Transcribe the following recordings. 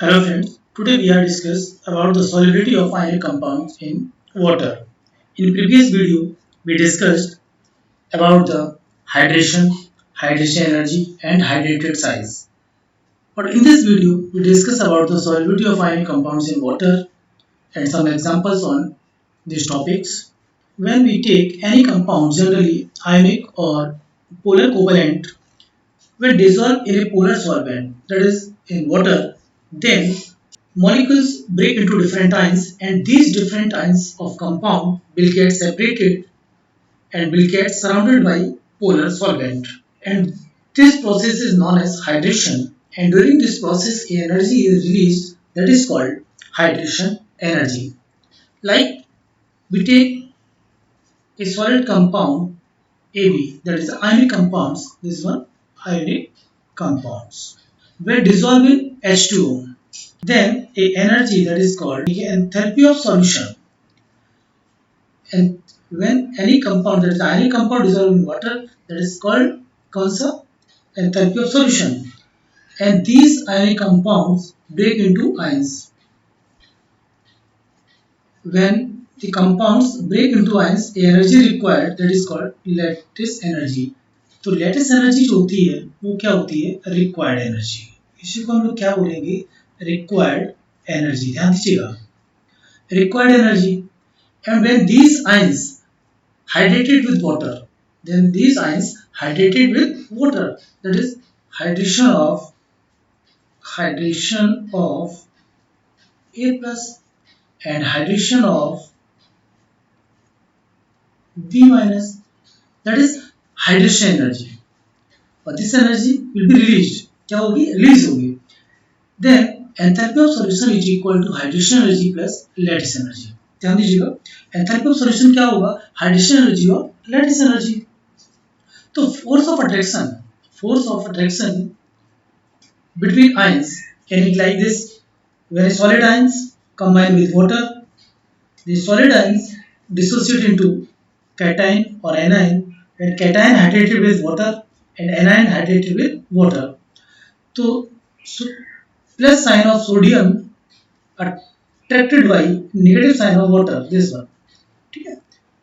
Hello friends, today we are discuss about the solubility of ionic compounds in water. In previous video, we discussed about the hydration, hydration energy and hydrated size. But in this video, we discuss about the solubility of ionic compounds in water and some examples on these topics. When we take any compound, generally ionic or polar covalent, when dissolved in a polar solvent, that is in water, then molecules break into different ions and these different ions of compound will get separated and will get surrounded by polar solvent. And this process is known as hydration, and during this process energy is released that is called hydration energy. Like we take a solid compound AB, that is ionic compounds, this one ionic compounds, were dissolved in H2O. Then a energy that is called enthalpy of solution. And when any compound, that is ionic compound dissolved in water, that is called concept enthalpy of solution. And these ionic compounds break into ions. When the compounds break into ions, the energy required that is called lattice energy. तो lattice energy जो होती है वो क्या होती है required energy. इसी को हम लोग क्या बोलेंगे रिक्वायर्ड एनर्जी. ध्यान दीजिएगा required energy. And when these ions hydrated with water, then these ions hydrated with water, that is hydration of A plus and hydration of B minus, that is hydration energy. But this energy will be released. क्या होगी release होगी. Then enthalpy of solution is equal to hydration energy plus lattice energy. ध्यान दीजिएगा enthalpy of solution क्या होगा hydration energy और lattice energy. तो force of attraction between ions can be like this. When solid ions combine with water, the solid ions dissociate into cation or anion. When cation hydrated with water and anion hydrated with water, तो plus sign of sodium attracted by negative sign of water, this one, ठीक है,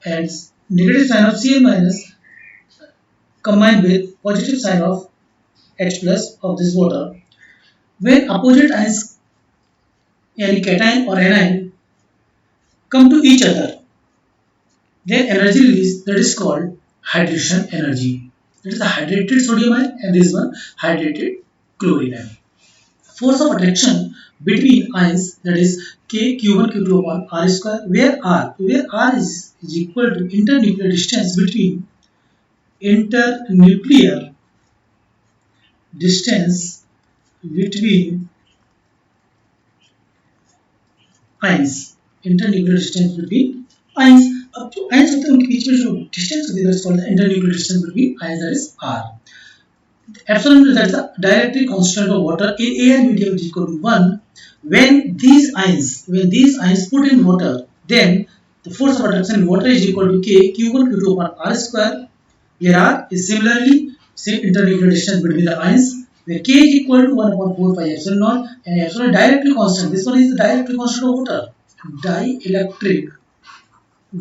and negative sign of Cl minus combined with positive sign of H plus of this water. When opposite ions यानी cation or anion come to each other, then energy release that is called hydration energy. That is the hydrated sodium ion and this one hydrated chlorine ion. Force of attraction between ions, that is K Q1 Q2 upon R square, where R is equal to internuclear distance between ions. Internuclear distance between ions. अब जो ions होते हैं उनके बीच में जो distance होती है that is called the internuclear distance between ions, that is R. Epsilon, that is the dielectric constant of water in air medium, is equal to 1. When these ions put in water, then the force of attraction in water is equal to K Q1 Q2 upon R square, where R is similarly same internuclear distance between the ions, where K is equal to 1 upon 4 pi epsilon naught, and epsilon dielectric constant. This one is the dielectric constant of water.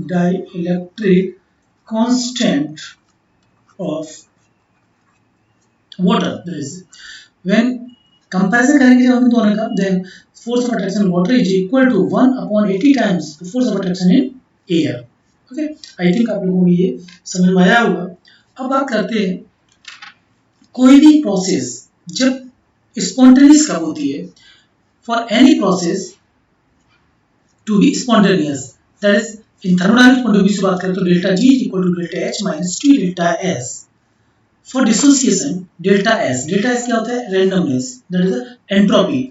Dielectric constant of water. There is when comparison करेंगे जब हम दोनों का, then force of attraction in water is equal to 1 upon 80 times the force of attraction in air. Okay, I think आप लोगों को ये समझ में आया होगा. अब बात करते हैं कोई भी प्रोसेस जब स्पॉन्टेनियस कब होती है. For any process to be spontaneous, that is in thermodynamic point of view से बात करें तो delta G is equal to delta H minus T delta S. For dissociation delta S क्या होता है रैंडमनेस, दैट इज एंट्रोपी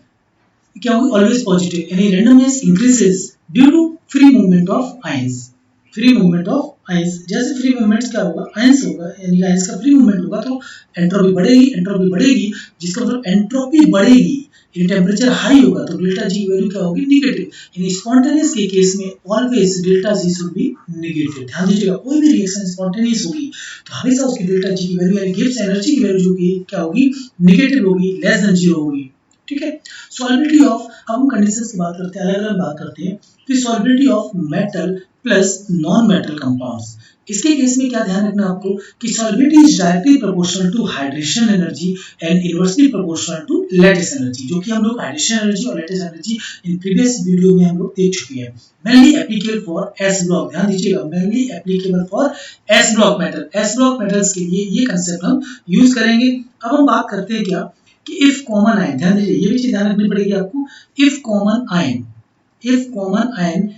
क्या होगी always positive, यानी randomness increases due to free movement of ions. जैसे फ्री मूवमेंट्स क्या होगा ions होगा, यानी आयंस का फ्री मूवमेंट होगा तो एंट्रोपी बढ़ेगी, जिसका मतलब एंट्रोपी बढ़ेगी यानी टेम्परेचर हाई होगा तो डेल्टा जी वैल्यू क्या होगी नेगेटिव. यानी स्पॉन्टेनियस के केस में always delta G should be negative. ध्यान दीजिएगा कोई भी रिएक्शन स्पॉन्टेनियस होगी तो हमेशा उसकी डेल्टा जी की वैल्यू यानी गिब्स एनर्जी की वैल्यू जो कि क्या होगी नेगेटिव होगी, लेस देन 0 होगी. ठीक है. सॉल्युबिलिटी ऑफ, अब हम कंडीशंस की बात करते हैं, अलग अलग बात करते हैं कि solubility of metal plus non metal compounds. इसके केस में क्या ध्यान रखना आपको कि solubility is directly proportional to hydration energy and inversely proportional to lattice energy, जो कि हम लोग हाइड्रेशन एनर्जी और lattice energy in previous video में हम लोग देख चुके हैं। Mainly applicable for S block, ध्यान दीजिएगा, mainly applicable for S block metal, S block metals के लिए ये कंसेप्ट हम यूज करेंगे। अब हम बात करते हैं क्या कि इफ कॉमन आयन, ध्यान दीजिए ये भी चीज ध्यान रखनी पड़ेगी आपको, if common ion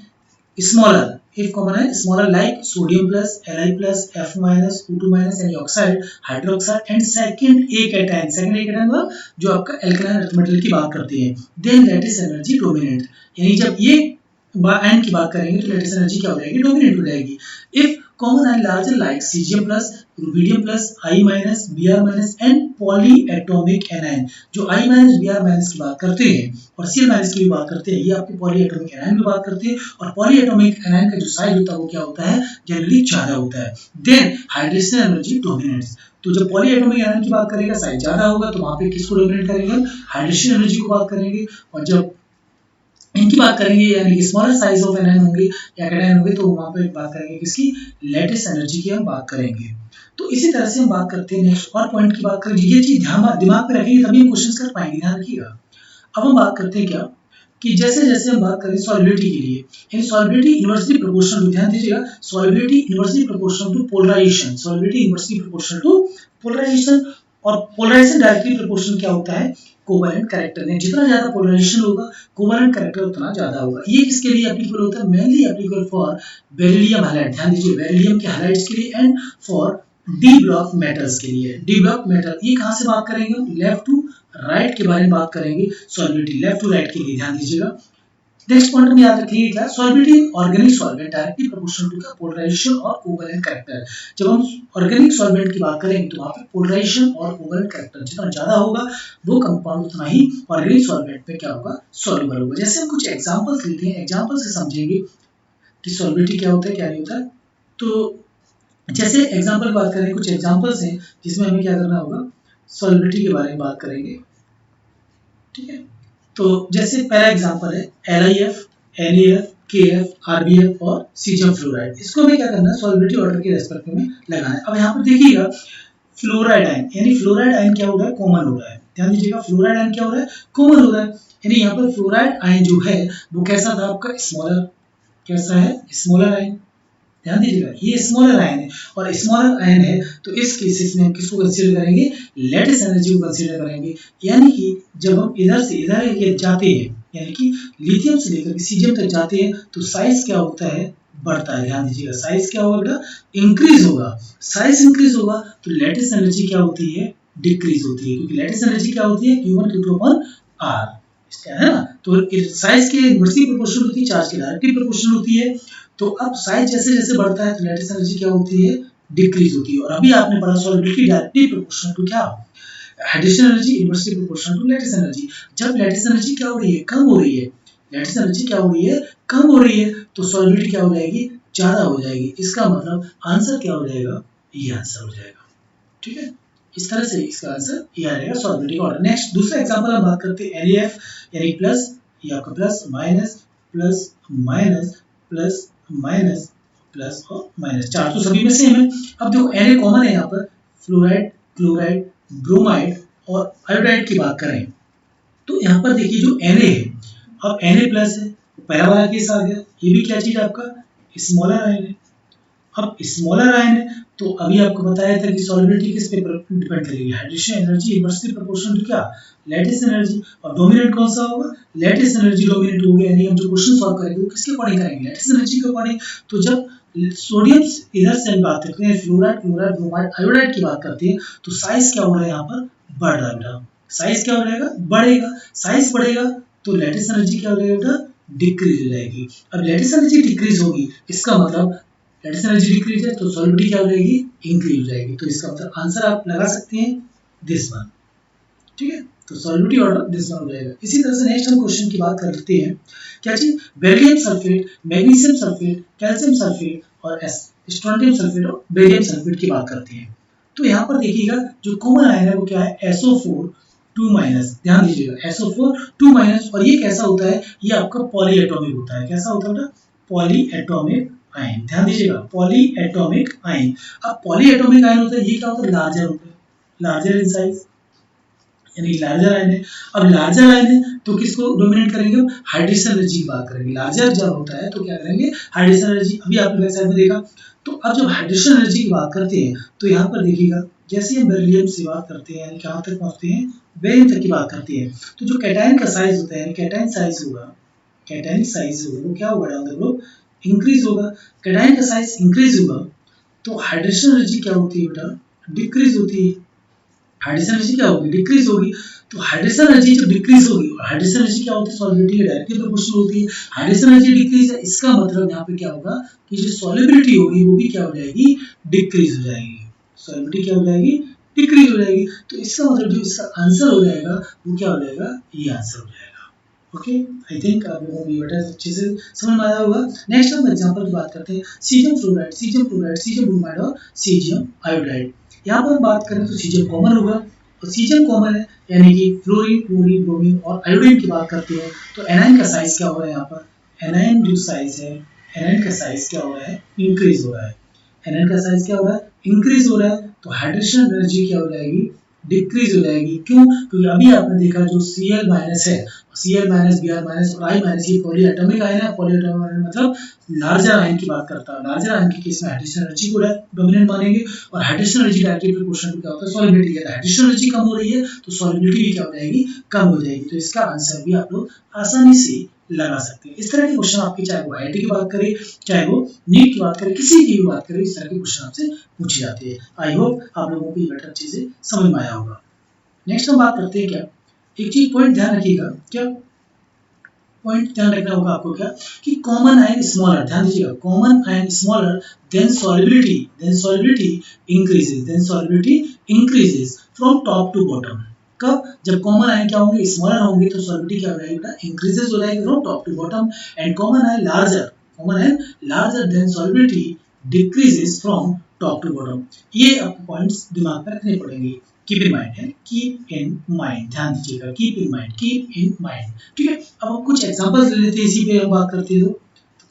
smaller like sodium plus Li plus F minus O2 minus यानी oxide, hydroxide and second A cation जो आपका एल्कलाइन अर्थ मेटल की बात करते हैं, देन लैटिस एनर्जी डोमिनेंट, यानी जब ये आयन की बात करेंगे तो लैटिस एनर्जी क्या हो जाएगी, डोमिनेंट हो जाएगी। If common ion larger like caesium plus, rubidium plus, I minus, B R minus and poly atomic anion, जो I minus B R minus की बात करते हैं और सी एल माइनस की भी बात करते हैं, ये आपके पॉली एटॉमिक एनायन की बात करते हैं। और पॉली एटॉमिक एनायन का जो साइज होता है वो क्या होता है, जनरली ज्यादा होता है। देन हाइड्रेशन एनर्जी डोमिनेट्स, तो जब पॉली एटॉमिक एनायन की बात करेगा साइज ज्यादा होगा तो वहां पे किसको डोमिनेट करेंगे, हाइड्रेशन एनर्जी को बात करेंगे। और जब इनकी बात करेंगे यानी कि स्मॉलर साइज ऑफ एनायन होंगे या कैटायन होंगे तो वहां पे बात करेंगे किसकी, लैटिस एनर्जी की हम बात करेंगे। तो इसी तरह से हम बात करते हैं नेक्स्ट और पॉइंट की बात करें, ये चीज दिमाग में रखेंगे तभी हम क्वेश्चंस कर पाएंगे, ध्यान रखिएगा। अब हम बात करते हैं क्या कि जैसे जैसे हम बात करें सॉल्युबिलिटी के लिए, इन सॉल्युबिलिटी इनवर्सली प्रोपोर्शनल टू, ध्यान दीजिएगा, solubility inversely proportional to polarization, solubility inversely proportional to polarization. और पोलराइजेशन डायरेक्टली प्रोपोर्शनल क्या होता है, कोवैलेंट कैरेक्टर ने, जितना ज्यादा पोलराइजेशन होगा कोवैलेंट कैरेक्टर उतना ज्यादा होगा। ये किसके लिए एप्लीकेबल होता है, mainly applicable for beryllium halide, ध्यान दीजिए बेरिलियम के हैलाइड्स के लिए and for D block metals के लिए। डी ब्लॉक मेटल ये कहां से बात करेंगे, लेफ्ट टू राइट के बारे में बात करेंगे, सॉल्युबिलिटी लेफ्ट टू राइट के लिए, ध्यान दीजिएगा। नेक्स्ट पॉइंट में याद रखिए क्या, solubility organic solvent directly proportional to polarization और कोवैलेंट कैरेक्टर। जब हम ऑर्गेनिक सॉल्वेंट की बात करेंगे तो वहां पे पोलराइजेशन और कोवैलेंट कैरेक्टर जितना ज्यादा होगा वो कंपाउंड उतना ही ऑर्गेनिक सॉल्वेंट पे क्या होगा, सॉल्युबल होगा। जैसे हम कुछ एग्जांपल्स लेते हैं, एग्जांपल से समझेंगे कि सॉल्युबिलिटी क्या होता है क्या नहीं होता। तो जैसे एग्जांपल की बात करें, कुछ एग्जांपल्स हैं जिसमें हमें क्या करना होगा, सॉल्युबिलिटी के बारे में बात करेंगे, ठीक है। तो जैसे पहला एग्जांपल है LiF, NaF, KF, RbF और सीजियम फ्लोराइड। इसको हमें क्या करना है, सॉल्युबिलिटी ऑर्डर के रेस्पेक्ट में लगाना है। अब यहाँ पर देखिएगा फ्लोराइड आयन, यानी फ्लोराइड आयन क्या हो रहा है, कॉमन हो रहा है, ध्यान दीजिएगा फ्लोराइड आयन क्या हो रहा है, कॉमन हो रहा है। यानी यहाँ पर फ्लोराइड आयन जो है वो कैसा था आपका, स्मॉलर, कैसा है, स्मॉलर आयन, ध्यान दीजिएगा ये स्मॉलर आयन है और स्मॉलर आयन है तो इस केसेस में हम किसको कंसीडर करेंगे, लैटिस एनर्जी को कंसीडर करेंगे। यानी कि जब हम इधर से इधर जाते हैं, यानी कि लिथियम से लेकर सीजियम तक जाते हैं तो साइज क्या होता है, बढ़ता है, ध्यान दीजिएगा साइज क्या होगा बेटा, इंक्रीज होगा। साइज इंक्रीज होगा तो लैटिस एनर्जी क्या होती है, डिक्रीज होती है, क्योंकि लैटिस एनर्जी क्या होती है, Q1 Q2 अपॉन R, है ना। तो साइज के इनवर्सली प्रोपोर्शनल होती है, चार्ज के डायरेक्टली प्रोपोर्शनल होती है। तो अब साइज जैसे जैसे बढ़ता है तो लैटिस एनर्जी क्या होती है, डिक्रीज होती है। और अभी आपने पढ़ा सॉल्युबिलिटी डायरेक्टली प्रोपोर्शनल टू क्या, hydration energy inversely proportional to lattice energy. जब लैटिस एनर्जी क्या हो रही है, कम हो रही है, लैटिस एनर्जी क्या हो रही है, कम हो रही है, तो सॉल्युबिलिटी क्या हो जाएगी, ज्यादा हो जाएगी। इसका मतलब आंसर क्या हो जाएगा, ये आंसर हो जाएगा, ठीक है। इस तरह से इसका आंसर ये आ जाएगा सॉल्युबिलिटी का ऑर्डर। नेक्स्ट दूसरा एग्जांपल हम बात करते हैं NaF, यानी प्लस, ये आपका plus minus plus minus plus minus plus और माइनस, चार तो सभी में सेम है। अब देखो Na कॉमन है यहाँ पर, फ्लोराइड, क्लोराइड, ब्रोमाइड और आयोडाइड की बात करें तो यहाँ पर देखिए जो Na है, अब Na प्लस है, पहला वाला केस आ गया, ये भी क्या चीज है आपका, स्मॉलर आयन है। अब स्मॉलर आयन है तो अभी आपको बताया था कि सॉल्युबिलिटी किस पे डिपेंड करेगी, hydration energy inversely proportional to क्या, लैटिस एनर्जी। और डोमिनेंट कौन सा होगा, लैटिस एनर्जी डोमिनेंट हो गया। यानी हम जो क्वेश्चन सॉल्व करेंगे वो किसके अकॉर्डिंग करेंगे, लैटिस एनर्जी के अकॉर्डिंग। तो जब सोडियम इधर से हम बात करते हैं, फ्लोराइड, क्लोराइड, ब्रोमाइड, आयोडाइड की बात करते हैं तो साइज क्या हो रहा है, यहाँ पर बढ़ रहा है बेटा, साइज क्या हो जाएगा, बढ़ेगा। साइज बढ़ेगा तो लैटिस एनर्जी क्या हो जाएगा बेटा, डिक्रीज हो जाएगी। अब लैटिस एनर्जी डिक्रीज होगी, इसका मतलब लैटिस एनर्जी डिक्रीज है तो सॉल्युबिलिटी क्या हो जाएगी, इंक्रीज हो जाएगी। तो इसका मतलब आंसर आप लगा सकते हैं दिस वन, ठीक है। तो सॉल्युबिलिटी ऑर्डर दिस वन हो जाएगा। इसी तरह से नेक्स्ट हम क्वेश्चन की बात करते हैं, क्या चीज, beryllium sulphate, magnesium sulphate, calcium sulphate और स्ट्रोंटियम सल्फेट और बेरियम सल्फेट की बात करते हैं। तो यहाँ पर देखिएगा जो कॉमन आयन है वो क्या है, SO4 टू माइनस, ध्यान दीजिएगा SO4 2 माइनस, और ये कैसा होता है, ये आपका पॉली एटॉमिक होता है। कैसा होता है बेटा, पॉली एटॉमिक आयन, ध्यान दीजिएगा पॉली एटॉमिक आयन। अब पॉली एटॉमिक आयन होता है, ये क्या होता है, लार्जर होता है, लार्जर इन साइज, यानी लार्जर आयन है। अब लार्जर आयन है तो किसको डोमिनेट करेंगे, हम हाइड्रोजन एनर्जी की बात करेंगे। लार्जर जब होता है तो क्या करेंगे, हाइड्रोजन एनर्जी। अभी आपने बैक साइड में देखा, तो अब जब हाइड्रोजन एनर्जी की बात करते हैं तो यहाँ पर देखिएगा, जैसे हम बेरिलियम से बात करते हैं, यानी कहाँ तक पहुँचते हैं, बेरियम तक की बात करते हैं, तो जो कैटायन का साइज होता है, कैटायन साइज होगा, कैटायनिक साइज होगा, वो क्या होगा डाउन द ग्रुप, इंक्रीज होगा। कैटायन का साइज इंक्रीज होगा तो हाइड्रोजन एनर्जी क्या होती है बेटा, डिक्रीज होती है। हाइड्रोजन एनर्जी क्या होगी, डिक्रीज होगी। तो हाइड्रोजन एनर्जी जब डिक्रीज होगी, और हाइड्रोजन एनर्जी क्या होती है, सॉल्युबिलिटी के डायरेक्टली प्रोपोर्शनल होती है। हाइड्रोजन एनर्जी डिक्रीज है, इसका मतलब यहाँ पे क्या होगा कि जो सॉल्युबिलिटी होगी वो भी क्या हो जाएगी, डिक्रीज हो जाएगी। सॉल्युबिलिटी क्या हो जाएगी, डिक्रीज हो जाएगी। तो इसका मतलब जो इसका आंसर हो जाएगा वो क्या हो जाएगा, ये आंसर हो जाएगा। ओके, आई थिंक आप लोगों को ये बेटा अच्छे से समझ में आया होगा। नेक्स्ट हम एग्जांपल की बात करते हैं, caesium fluoride, caesium chloride, caesium bromide और सीजियम आयोडाइड। यहाँ पर हम बात करें तो सीजियम कॉमन होगा, और सीजियम कॉमन है, यानी कि फ्लोरीन, क्लोरीन, ब्रोमीन और आयोडीन की बात करते हैं तो एनायन का साइज क्या हो रहा है, यहाँ पर एनायन जो साइज है, एनायन का साइज क्या हो रहा है, इंक्रीज हो रहा है। एनायन का साइज क्या हो रहा है, इंक्रीज हो रहा है। तो हाइड्रोजन एनर्जी क्या हो जाएगी, डिक्रीज हो जाएगी। क्यों, क्योंकि अभी आपने देखा जो Cl माइनस है, Cl माइनस, Br माइनस और I माइनस, ये पॉली एटॉमिक आयन है। पॉली एटॉमिक आयन मतलब लार्जर आयन की बात करता है। लार्जर आयन के केस में हाइड्रोजन एनर्जी को डोमिनेंट मानेंगे, और hydrogen energy directly proportional to क्या होता है, सॉल्युबिलिटी है। हाइड्रोजन एनर्जी कम हो रही है तो सॉल्युबिलिटी भी क्या हो जाएगी, कम हो जाएगी। तो इसका आंसर भी आप लोग आसानी से लगा सकते हैं। इस तरह के क्वेश्चन आपके, चाहे वो आईआईटी की बात करें, चाहे वो नीट की बात करें, किसी की भी बात करें, इस तरह के क्वेश्चन आपसे पूछे जाते हैं। आई होप आप लोगों को ये बेटर अच्छे से समझ में आया होगा। नेक्स्ट हम बात करते हैं क्या, एक चीज पॉइंट ध्यान रखिएगा, क्या पॉइंट ध्यान रखना होगा आपको, क्या कि कॉमन आयन स्मॉलर, ध्यान दीजिएगा common ion smaller then solubility increases from top to bottom. कब, जब कॉमन आयन क्या होंगे, स्मॉलर होंगे तो सॉल्युबिलिटी क्या हो जाएगी बेटा, इंक्रीजेस हो जाएगी from top to bottom. And common ion larger then solubility decreases from top to bottom. ये आपको पॉइंट्स दिमाग में रखने पड़ेंगे। कीप इन माइंड है, कीप इन माइंड, ध्यान दीजिएगा, कीप इन माइंड। ठीक है, अब हम कुछ एग्जांपल्स ले लेते हैं, इसी पे हम बात करते हैं। तो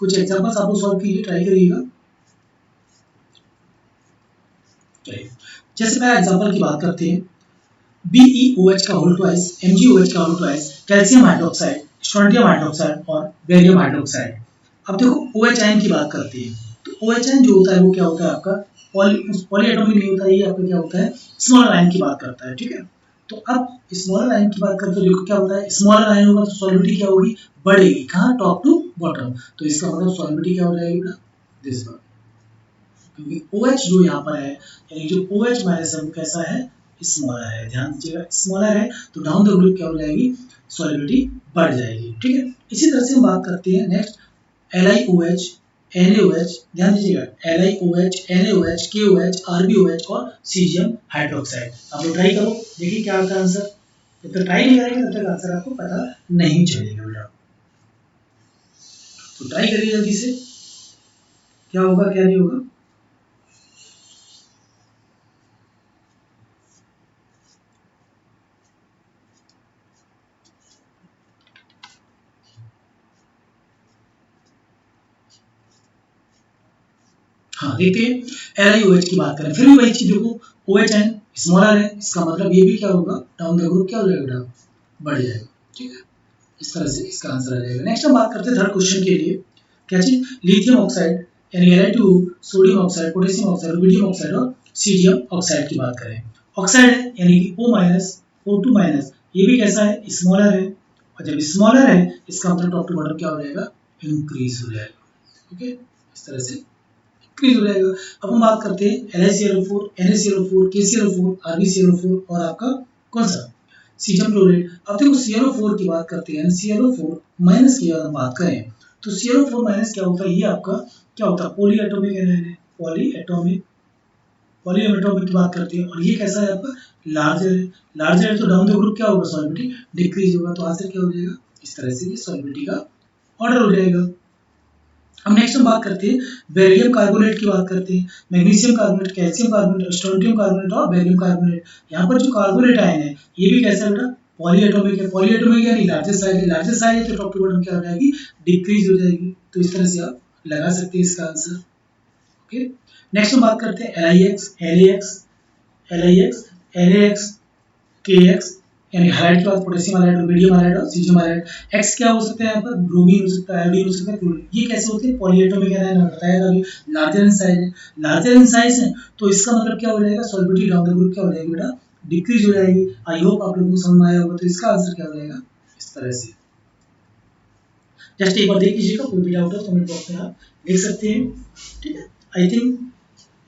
कुछ एग्जांपल्स आप लोग सॉल्व कीजिए, ट्राई करिएगा। जैसे पहला एग्जांपल की बात करते हैं, BeOH का होल ट्वाइस, MgOH का whole twice, calcium hydroxide, strontium hydroxide और बेरियम हाइड्रोक्साइड। अब देखो OH आयन की बात करते हैं, तो OH आयन जो होता है वो क्या होता है आपका, पॉली एटॉमिक नहीं होता है, ये आपका क्या होता है, स्मॉलर आयन की बात करता है। ठीक है, तो अब स्मॉलर आयन की बात करते हैं, देखो क्या होता है, स्मॉलर आयन होगा तो सॉल्युबिलिटी क्या होगी, बढ़ेगी, कहाँ, टॉप टू बॉटम। तो इसका मतलब सॉल्युबिलिटी क्या हो जाएगी ना, दिस वन, क्योंकि OH जो यहाँ पर है, यानी जो OH माइनस है कैसा है, स्मॉलर है। ध्यान दीजिएगा स्मॉलर है तो डाउन द ग्रुप क्या हो जाएगी, सॉल्युबिलिटी बढ़ जाएगी। ठीक है, इसी तरह से हम बात करते हैं नेक्स्ट LiOH, NaOH, ध्यान दीजिएगा LiOH, NaOH, KOH, RbOH और सीजियम हाइड्रोक्साइड। आप लोग ट्राई करो, देखिए क्या आता है आंसर। जब तक ट्राई नहीं करेंगे तब तक आंसर आपको पता नहीं चलेगा बेटा। तो ट्राई करिए जल्दी से, क्या होगा क्या नहीं होगा। हाँ देखते हैं, LiOH की बात करें, फिर भी वही चीज देखो, OH आयन स्मॉलर है, इसका मतलब ये भी क्या होगा, डाउन द ग्रुप क्या हो जाएगा, बढ़ जाएगा। ठीक है, इस तरह से इसका आंसर आ जाएगा। नेक्स्ट हम बात करते हैं थर्ड क्वेश्चन के लिए, क्या चीज, लिथियम ऑक्साइड यानी Li2, sodium oxide, potassium oxide, rubidium oxide और सीजियम ऑक्साइड की बात करें। ऑक्साइड है यानी कि O माइनस, O2 माइनस, ये भी कैसा है, स्मॉलर है, और जब स्मॉलर है इसका मतलब टॉप टू बॉटम क्या हो जाएगा, इंक्रीज हो जाएगा। ओके, इस तरह से इंक्रीज हो जाएगा। अब हम बात करते हैं LiClO4, NaClO4, KClO4, RbClO4 और आपका कौन सा, सीजियम क्लोराइड। अब देखो ClO4 की बात करते हैं, ClO4 माइनस की अगर हम बात करें तो ClO4 माइनस क्या होता है, ये आपका क्या होता है, पॉली एटॉमिक आयन है, पॉली एटॉमिक की बात करते हैं, और ये कैसा है आपका, लार्जर है। लार्जर है तो डाउन द ग्रुप क्या होगा, सॉल्युबिलिटी डिक्रीज होगा। तो आंसर क्या हो जाएगा, इस तरह से ये सॉल्युबिलिटी का ऑर्डर हो जाएगा। हम नेक्स्ट हम बात करते हैं बेरियम कार्बोनेट की बात करते हैं, magnesium carbonate, calcium carbonate, strontium carbonate और बेरियम कार्बोनेट। यहाँ पर जो कार्बोनेट आयन है ये भी कैसा है बेटा, पॉलीएटॉमिक है, पॉलीएटॉमिक यानी लार्जेस्ट साइज है, लार्जेस्ट साइज है तो टॉप टू बॉटम क्या हो जाएगी, डिक्रीज हो जाएगी। तो इस तरह से आप लगा सकते हैं इसका आंसर। ओके, नेक्स्ट हम बात करते हैं LIX, LAX, LIX, LAX, KX यानी हाइड्राइड के बाद पोटेशियम हाइड्राइड, रुबिडियम हाइड्राइड और सीजियम हाइड्राइड। एक्स क्या हो सकता है यहाँ पर, ब्रोमीन हो सकता है, आयोडीन हो सकता है, क्लोरीन। ये कैसे होते हैं, पॉलीएटॉमिक है ना, बताया था अभी, लार्जर इन साइज है, लार्जर इन साइज है तो इसका मतलब क्या हो जाएगा, सॉल्बिलिटी डाउन द ग्रुप क्या हो जाएगी बेटा, डिक्रीज हो जाएगी। आई होप आप लोगों को समझ में आया होगा। तो इसका आंसर क्या हो जाएगा, इस तरह से। जस्ट एक बार देख लीजिएगा, कोई भी डाउट हो तो कमेंट बॉक्स में आप लिख सकते हैं। ठीक है, आई थिंक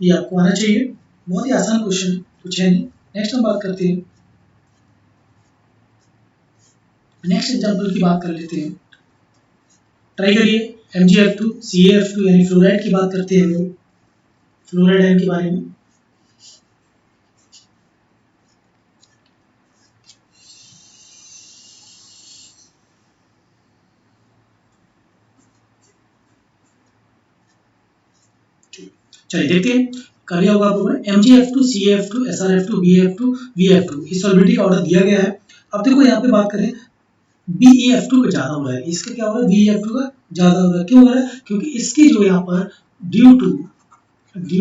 ये आपको आना चाहिए, बहुत ही आसान क्वेश्चन, कुछ है नहीं। नेक्स्ट हम बात करते हैं, नेक्स्ट एग्जांपल की बात कर लेते हैं। ट्राई करिए, MgF2 CaF2 यानी फ्लोराइड की बात करते हैं लोग, फ्लोराइड आयन के बारे में। चलिए देखते हैं, कर लिया होगा आप लोगों ने। MgF2 CaF2 SrF2 BF2 VF2 इस सॉल्बिलिटी का ऑर्डर दिया गया है। अब देखो यहाँ पे बात करें, BeF2 का ज्यादा हो रहा है, इसका क्या हो रहा है, BeF2 का ज्यादा हो रहा है। क्यों हो रहा है, क्योंकि इसकी जो यहाँ पर due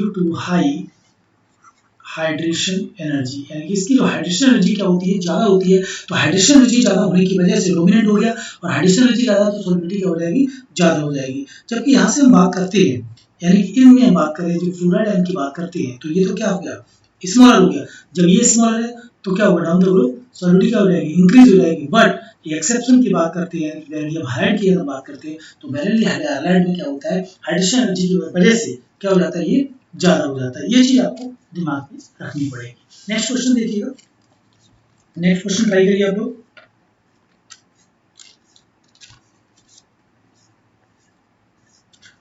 to high hydration energy, यानी कि इसकी जो हाइड्रेशन एनर्जी क्या होती है, ज्यादा होती है। तो हाइड्रेशन एनर्जी ज्यादा होने की वजह से डोमिनेंट हो गया, और हाइड्रेशन एनर्जी ज्यादा तो सॉल्बिलिटी क्या हो जाएगी, ज्यादा हो जाएगी। जबकि यहाँ से हम बात करते हैं, यानी कि इनमें हम बात करें जो फ्लोराइड आयन की बात करते हैं, तो ये तो क्या हो गया, स्मॉलर हो गया। जब ये स्मॉलर है तो क्या होगा, डाउन द ग्रुप सॉल्बिलिटी क्या हो जाएगी, इंक्रीज हो जाएगी। बट एक्सेप्शन की बात करते हैं, बेरिलियम हाइड्राइड की अगर बात करते हैं, तो बेरिलियम हाइड्राइड में क्या होता है, हाइड्रेशन एनर्जी की वजह से क्या हो जाता है, ये ज्यादा हो जाता है। ये चीज आपको दिमाग में रखनी पड़ेगी। नेक्स्ट क्वेश्चन देखिएगा, नेक्स्ट क्वेश्चन ट्राई करिए आप लोग।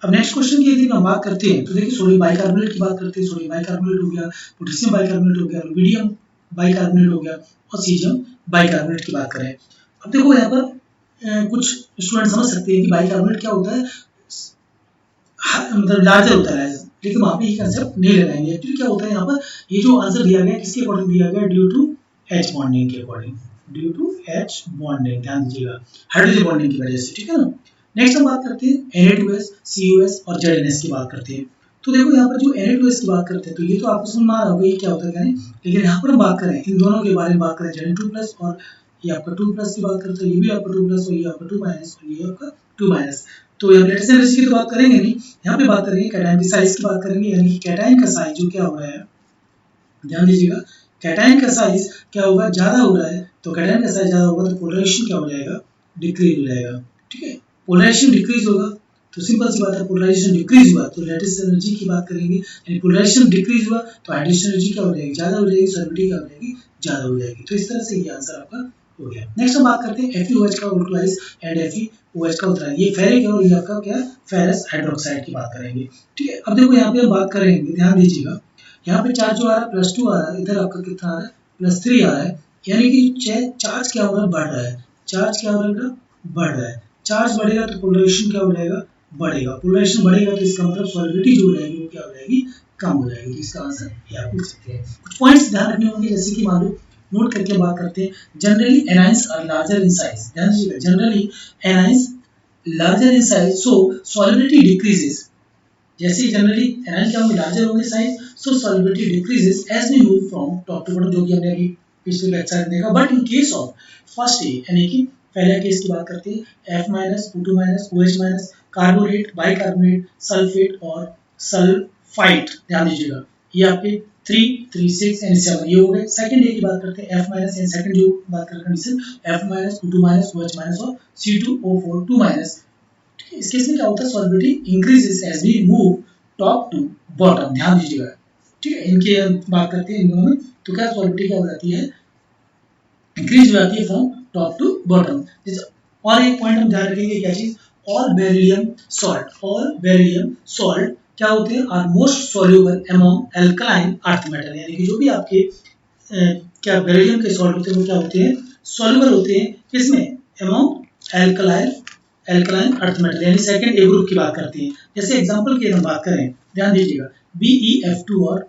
अब नेक्स्ट क्वेश्चन की यदि हम बात करते हैं, तो देखिए सोडियम बाइकार्बोनेट की बात करते हैं। सोडियम बाइकार्बोनेट हो गया, पोटेशियम बाइकार्बोनेट हो गया, रुबिडियम बाइकार्बोनेट हो गया, और सीजियम बाइकार्बोनेट की बात करें। अब देखो यहाँ पर कुछ स्टूडेंट समझ सकते हैं कि बाइकार्बोनेट क्या होता है, मतलब लार्जर होता है, लेकिन वहां पे ये कंसेप्ट नहीं लगाएंगे। एक्चुअली क्या होता है यहाँ पर, ये जो आंसर दिया गया किसके अकॉर्डिंग दिया गया, ड्यू टू H बॉन्डिंग के according, due to H bonding, ध्यान दीजिएगा, हाइड्रोजन बॉन्डिंग की वजह से। ठीक है ना। नेक्स्ट हम बात करते हैं Na2S, COS और ZNS की बात करते हैं। तो देखो यहाँ पर जो Na2S की बात करते हैं, तो ये तो आपको समझ में आ रहा होगा ये क्या होता है, लेकिन यहाँ पर हम बात करें इन दोनों के बारे में, बात करें Zn2+ और ये आपका 2+ की बात करते हैं, ये भी आपका 2+ और ये आपका 2- और ये आपका 2-। तो यहाँ लेटेस्ट एनर्जी की तो बात करेंगे नहीं, यहाँ पे बात करेंगे कैटायन की साइज की बात करेंगे, यानी कि कैटायन का साइज जो क्या हो रहा है, ध्यान दीजिएगा, कैटायन का साइज क्या होगा, ज्यादा हो रहा है। तो कैटायन का साइज ज्यादा होगा तो पोलराइजेशन क्या हो जाएगा, डिक्रीज हो जाएगा। ठीक है, पोलराइजेशन डिक्रीज होगा तो सिंपल सी बात है, पोलराइजेशन डिक्रीज हुआ तो लेटेस्ट एनर्जी की बात करेंगे, यानी पोलराइजेशन डिक्रीज हुआ तो हाइड्रेशन एनर्जी क्या हो जाएगी, ज्यादा हो जाएगी, सॉल्बिलिटी क्या हो जाएगी, ज्यादा हो जाएगी। तो इस तरह से ये आंसर आपका हो गया। नेक्स्ट हम बात करते हैं FeOH का इलेक्ट्रोलाइज एंड FeOH का उत्तरायण। ये फेरिक है और ये आपका क्या, फेरस हाइड्रोक्साइड की बात करेंगे। ठीक है, अब देखो यहाँ पे हम बात करेंगे, ध्यान दीजिएगा, यहाँ पे चार्ज जो आ रहा है +2 आ रहा है, इधर आपका कितना आ रहा है, +3 आ रहा है, यानी कि चार्ज क्या हो रहा है, बढ़ रहा है। चार्ज क्या हो रहा है, बढ़ रहा है। चार्ज बढ़ेगा तो पोलराइजेशन क्या हो जाएगा, बढ़ेगा। पोलराइजेशन बढ़ेगा तो इसका मतलब सॉल्बिलिटी जो हो जाएगी वो क्या हो जाएगी, कम हो जाएगी। तो इसका आंसर ये आप लिख सकते हैं। कुछ पॉइंट्स ध्यान रखने होंगे, जैसे कि मान लो नोट करके बात करते हैं, generally anions are larger in size. ध्यान दीजिएगा, generally anions larger in size, so solubility decreases. जैसे जनरली एनाइन क्या होंगे, लार्जर होंगे size, so solubility decreases as we move from top to bottom, जो कि हमने अभी पिछले लेक्चर में देखा। But in case of first A, यानी कि पहले केस की बात करते हैं, F-, O2-, OH-, carbonate, bicarbonate, sulphate और सल्फाइट। ध्यान दीजिएगा, ये आपके 3, 3, 6 एंड 7 ये हो गए। सेकंड ए की बात करते हैं, F- एंड सेकंड जो बात कर कंडीशन F-, O2-, OH- और C2O4 2-। इस केस में क्या होता है, solubility increases as we move top to bottom. ध्यान दीजिएगा, ठीक है, इनके बात करते हैं इन दोनों में, तो क्या सॉल्बिलिटी क्या हो जाती है, इंक्रीज हो जाती है फ्रॉम टॉप टू बॉटम। और एक पॉइंट हम ध्यान रखेंगे, क्या चीज, ऑल बेरिलियम सॉल्ट क्या होते हैं, are most soluble among alkaline earth metal, यानी कि जो भी आपके क्या बेरिलियम के सॉल्ट होते हैं वो क्या होते हैं, सॉल्युबल होते हैं किसमें, अमंग एल्कलाइन अर्थ मेटल, यानी सेकंड ए ग्रुप की बात करते हैं। जैसे एग्जांपल की हम बात करें, ध्यान दीजिएगा, BeF2 और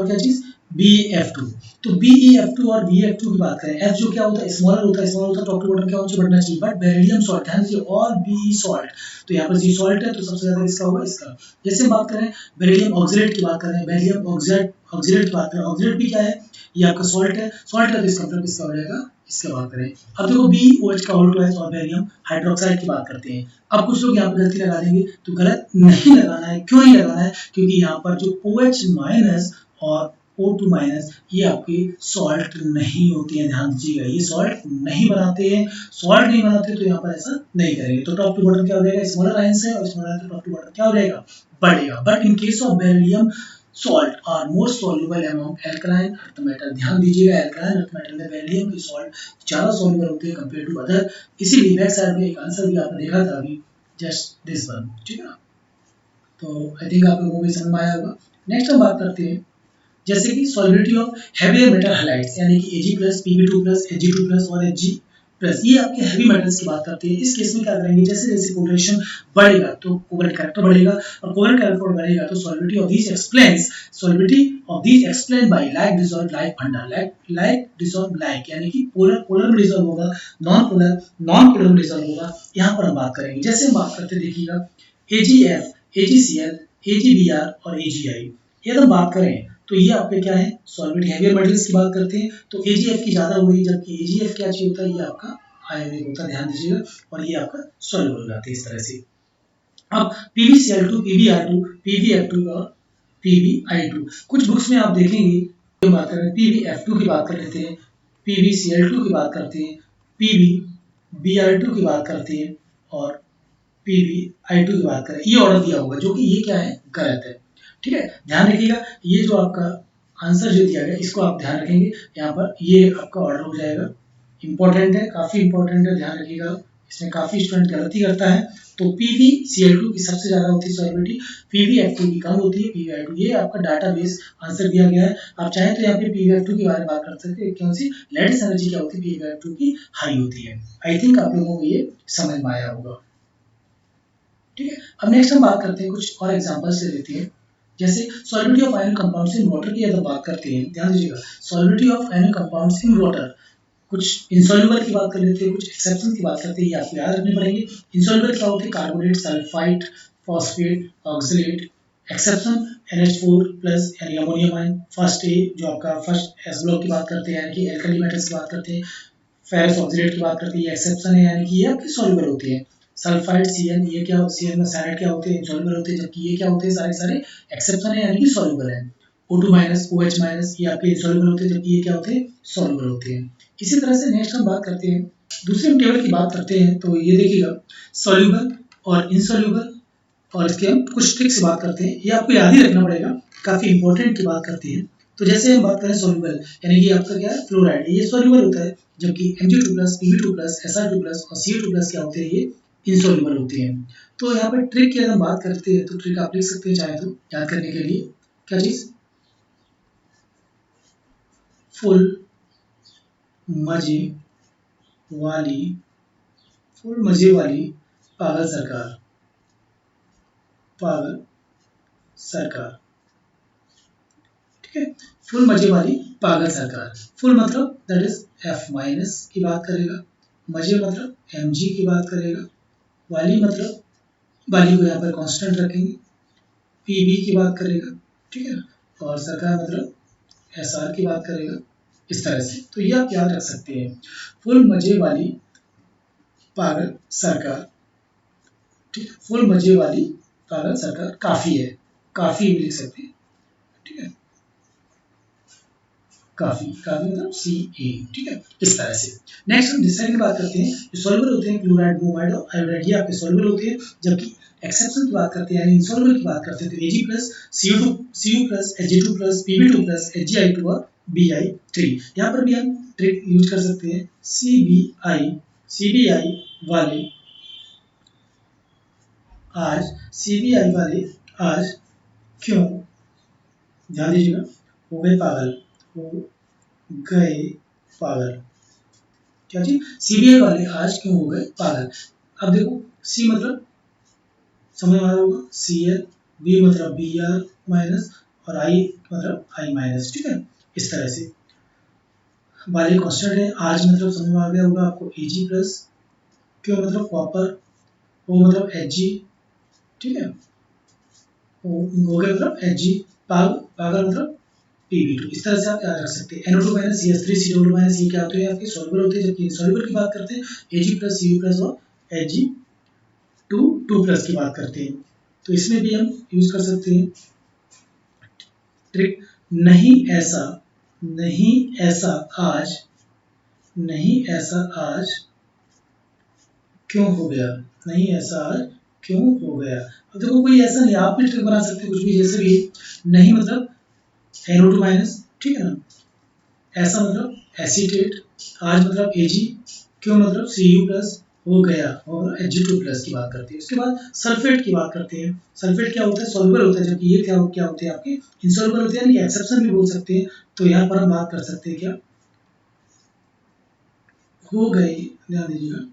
क्या चीज, BeF2। तो BeF2 और BeF2 की बात करें, F जो क्या होता है, स्मॉलर होता है, स्मॉलर होता है, टॉप टू बॉटम क्या ऊंचे बढ़ना चाहिए, बट बेरिलियम सॉल्ट, ध्यान दीजिए, और Be सॉल्ट, तो यहाँ पर जी सॉल्ट है तो सबसे ज्यादा इसका होगा इसका। जैसे हम बात करें बेरिलियम ऑक्सीडेट की बात करें, बेरिलियम ऑक्सीडेट ऑक्सीडेट की बात करें, ऑक्सीडेट भी क्या है, ये आपका सॉल्ट है, सॉल्ट है तो इसका मतलब इसका हो जाएगा, इसके बात करें। अब देखो BOH का होल ट्वाइस और बेरियम हाइड्रोक्साइड की बात करते हैं। अब कुछ लोग यहाँ पर गलती लगा देंगे, तो गलत नहीं लगाना है, क्यों नहीं लगाना है, क्योंकि यहाँ पर जो OH माइनस और O2 माइनस ये आपके सॉल्ट नहीं होते हैं, ध्यान दीजिएगा, ये सॉल्ट नहीं बनाते हैं, सॉल्ट नहीं बनाते तो यहाँ पर ऐसा नहीं करेंगे। तो टॉप टू बॉटम क्या हो जाएगा, स्मॉलर आयंस है, और smaller ions top to bottom क्या हो जाएगा, बढ़ेगा। But in case of beryllium salt are more soluble among alkaline earth metal, ध्यान दीजिएगा, alkaline earth metal में बेरिलियम की सॉल्ट ज्यादा soluble होते हैं कंपेयर टू अदर, इसीलिए बैक साइड में एक आंसर भी आपने देखा था अभी, जस्ट दिस वन, ठीक है ना। तो आई थिंक आप लोगों को भी समझ में आया होगा। नेक्स्ट हम बात करते हैं जैसे कि solubility of heavier metal halides, यानी कि Ag plus, Pb2 plus, Ag2 plus और Hg प्लस, ये आपके हैवी मेटल्स की बात करते हैं। इस केस में क्या करेंगे, जैसे जैसे कोरिलेशन बढ़ेगा तो कोवेलेंट कैरेक्टर बढ़ेगा, और कोवेलेंट कैरेक्टर बढ़ेगा तो solubility of these explains, solubility of these explain by like dissolve like फंडा, लाइक डिसॉल्व लाइक, यानी कि पोलर पोलर में डिसॉल्व होगा, नॉन पोलर में डिसॉल्व होगा। यहाँ पर हम बात करेंगे, जैसे हम बात करते हैं, देखिएगा AgF, AgCl, AgBr और AgI, ये अगर बात करें तो ये आपके क्या है, सॉल्वेंट हैवियर मेटल्स की बात करते हैं, तो AgF की ज्यादा हो रही है, जबकि AgF क्या चीज होता है, ये आपका आयोनिक होता है, ध्यान दीजिएगा, और ये आपका सॉल्युबल हो जाते हैं इस तरह से। अब PbCl2, PbR2, PbF2 और PbI2, कुछ बुक्स में आप देखेंगे बात करें PbF2 की बात कर लेते हैं, PbCl2 की बात करते हैं, PbBr2 की बात करते हैं, और PbI2 की बात करें, ये ऑर्डर दिया होगा, जो कि ये क्या है, गलत है, ठीक है। ध्यान रखिएगा, ये जो आपका आंसर जो दिया गया इसको आप ध्यान रखेंगे, यहाँ पर ये आपका ऑर्डर हो जाएगा, इंपॉर्टेंट है, काफी इंपॉर्टेंट है, ध्यान रखिएगा, इसमें काफी स्टूडेंट गलती करता है। तो PbCl2 की सबसे ज्यादा होती है सॉल्युबिलिटी, PbF2 की कम होती है, PbI2, ये आपका डाटाबेस आंसर दिया गया है। आप चाहें तो यहाँ पे PbF2 के बारे में बात कर सकते हैं, क्यों सी लेटेस्ट एनर्जी क्या होती है, PbF2 की हाई होती है। आई थिंक आप लोगों को ये समझ में आया होगा, ठीक है। अब नेक्स्ट हम बात करते हैं, कुछ और एग्जांपल्स ले लेते हैं, जैसे solubility of ion compounds in water की अगर बात करते हैं, ध्यान दीजिएगा, solubility of ion compounds in water, कुछ इनसॉल्युबल की बात कर लेते हैं, कुछ एक्सेप्शन की बात करते हैं, ये आपको याद रखने पड़ेंगे। इनसॉल्युबल क्या होते हैं, carbonate, sulphide, phosphate, oxalate. Exception NH4 plus यानी अमोनियम आयन, फर्स्ट ए जो आपका फर्स्ट एस ब्लॉक की बात करते हैं, यानी कि एल्कली मेटल्स की बात करते हैं, फेरस ऑक्सीडेट की बात करते हैं, ये एक्सेप्शन है, यानी कि ये आपके सॉल्युबल होते हैं। सल्फाइड CN, ये क्या, CN में साइनाइड क्या होते हैं, इनसॉल्युबल होते हैं, जबकि ये क्या होते हैं, सारे सारे एक्सेप्शन है, यानी कि सॉल्युबल है। O2 माइनस, OH माइनस, ये आपके इनसॉल्युबल होते हैं, जबकि ये क्या होते हैं, सॉल्युबल होते हैं। इसी तरह से नेक्स्ट हम बात करते हैं, दूसरे टेबल की बात करते हैं, तो ये देखिएगा सॉल्युबल और इनसॉल्युबल, और इसके हम कुछ ट्रिक्स से बात करते हैं, ये आपको याद ही रखना पड़ेगा, काफी इंपॉर्टेंट की बात करती है। तो जैसे हम बात करें सॉल्युबल, यानी कि आपका क्या है, फ्लोराइड, ये सॉल्युबल होता है, जबकि Mg2 plus, Pb2 plus, Sr2 plus और Ca2 प्लस क्या होते हैं, ये इनसॉल्युबल होते हैं। तो यहाँ पर ट्रिक की अगर हम बात करते हैं, तो ट्रिक आप लिख सकते हैं चाहे तो याद करने के लिए, क्या चीज, फुल मजे वाली, फुल मजे वाली पागल सरकार, पागल सरकार, ठीक है। फुल मजे वाली पागल सरकार, फुल मतलब दैट इज F माइनस की बात करेगा, मजे मतलब Mg की बात करेगा, वाली मतलब वाली को यहाँ पर कांस्टेंट रखेंगे, Pb की बात करेगा, ठीक है, और सरकार मतलब Sr की बात करेगा, इस तरह से। तो ये आप याद रख सकते हैं, फुल मजे वाली पागल सरकार, ठीक है, फुल मजे वाली पागल सरकार काफी है, काफी भी लिख सकते हैं, ठीक है, काफी, काफी मतलब Ca, ठीक है, इस तरह से। नेक्स्ट हम सेकंड बात करते हैं, जो सॉल्युबल होते हैं, क्लोराइड, ब्रोमाइड और आयोडाइड, ये आपके सॉल्युबल होते हैं, जबकि एक्सेप्शन की बात करते हैं, यानी इनसॉल्युबल की बात करते हैं, तो Ag plus, Cu plus, Hg2 plus, Pb2 plus, Hgi2 और Bi3। यहाँ पर भी हम ट्रिक यूज कर सकते हैं, CBI वाले आज, CBI वाले आज क्यों, ध्यान दीजिएगा, हो गए पागल, हो गए पागल, क्या चीज, CBI वाले आज क्यों हो गए पागल। अब देखो, C मतलब समझ में आ रहा होगा, Cl, B मतलब Br माइनस, और I मतलब I माइनस, ठीक है। इस तरह से वाले कॉन्स्टेंट है। आज मतलब समझ में आ गया होगा आपको Ag प्लस क्यों मतलब कॉपर, O मतलब Hg, ठीक है, हो गया मतलब Hg, पागल मतलब Pb2। इस तरह से आप याद रख सकते हैं। NO2 minus CH3 CO2 minus ये क्या होते हैं आपके सॉल्युबल होते हैं, जबकि इनसॉल्युबल की बात करते हैं Ag प्लस Cu प्लस और Hg 2 प्लस की बात करते हैं। तो इसमें भी हम यूज कर सकते हैं ट्रिक। नहीं ऐसा नहीं ऐसा आज नहीं ऐसा आज क्यों हो गया, नहीं ऐसा आज क्यों हो गया। अब देखो कोई ऐसा नहीं, आप भी ट्रिक बना सकते हैं कुछ भी, जैसे भी नहीं मतलब NO2 माइनस, ठीक है ना, ऐसा मतलब एसीटेट, आज मतलब Ag, क्यों मतलब Cu प्लस हो गया और Hg2 प्लस की बात करते हैं। उसके बाद सल्फेट की बात करते हैं। सल्फेट क्या होता है, सॉल्युबल होता है, जबकि ये क्या होते हैं आपके इनसॉल्युबल होते हैं, यानी कि एक्सेप्शन भी बोल सकते हैं। तो यहाँ पर हम बात कर सकते हैं क्या, हो गए, ध्यान दीजिएगा,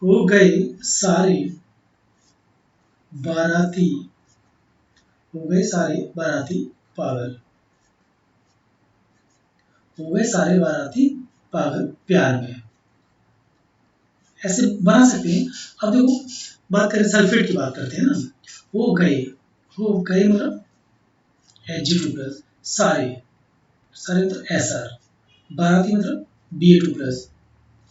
हो गए सारे बाराती, हो गए सारे बाराती पागल, हो गए सारे बाराती पागल प्यार में, ऐसे बना सकते हैं। अब देखो बात करें सल्फेट की बात करते हैं ना, हो गए मतलब Hg2 प्लस, सारे सारे मतलब Sr, बाराती मतलब Ba2 प्लस,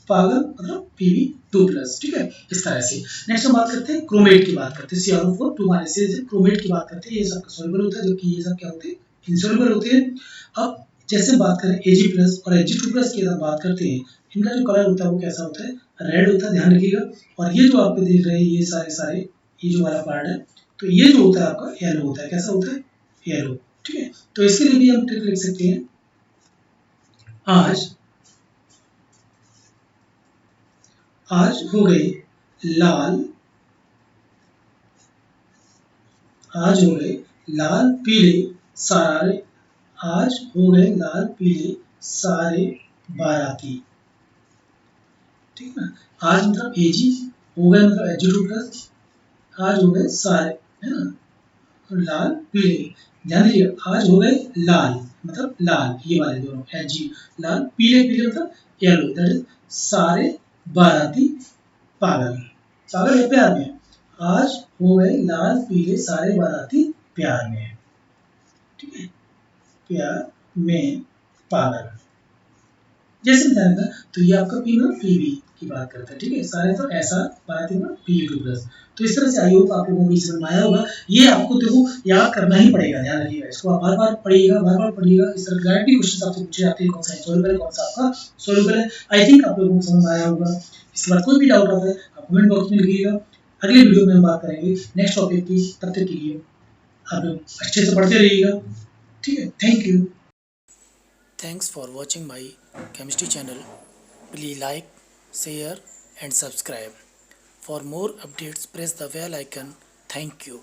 पागल मतलब Pb2 प्लस, ठीक है, इस तरह से। नेक्स्ट हम बात करते हैं क्रोमेट की बात करते हैं, CrO4 2 माइनस से क्रोमेट की बात करते हैं। ये सब सॉल्युबल होता है, जबकि ये सब क्या होते हैं, इनसॉल्युबल होते हैं। अब जैसे बात करें Ag प्लस और Hg2 प्लस की बात करते हैं, इनका जो कलर होता है वो कैसा होता है, रेड होता है, ध्यान रखिएगा। और ये जो आप देख रहे हैं ये सारे ये जो वाला पार्ट है, तो ये जो होता है आपका येलो होता है, कैसा होता है, येलो, ठीक है। तो इसके लिए भी हम ट्रिक लिख सकते हैं, आज आज हो गए लाल, आज हो गए लाल पीले सारे, आज हो गए लाल पीले सारे बाराती, ठीक है ना। आज मतलब Ag, हो गए मतलब Hg2 प्लस, आज हो गए सारे, है ना, लाल पीले, ध्यान दीजिए, आज हो गए लाल मतलब लाल, ये वाले दोनों Hg, लाल पीले पीले मतलब येलो, दैट इज सारे बाराती पागल, पागल है प्यार में, आज हो गए लाल पीले सारे बाराती प्यार में, ठीक है, प्यार में पागल, जैसे बताया था। तो ये आपका पी मतलब पीबी की बात करता है, ठीक है, सारे तो ऐसा बाराती मतलब Pb2 प्लस। तो इस तरह से आई होप आप लोगों को समझ में आया होगा। ये आपको देखो याद करना ही पड़ेगा, ध्यान रखिएगा इसको, आप बार बार पढ़िएगा, बार बार पढ़िएगा। इस तरह गाइड भी क्वेश्चन आपसे पूछे जाते हैं, कौन सा इनसॉल्युबल है कौन सा आपका सॉल्युबल है। आई थिंक आप लोगों को समझ में आया होगा। इसके बाद कोई भी डाउट आता है आप कमेंट बॉक्स में लिखिएगा। अगले वीडियो में हम बात करेंगे नेक्स्ट टॉपिक की, तब तक के लिए आप लोग अच्छे से पढ़ते रहिएगा, ठीक है, thank you. Thanks for watching my chemistry channel. Please like, share and subscribe. For more updates press the bell icon. Thank you.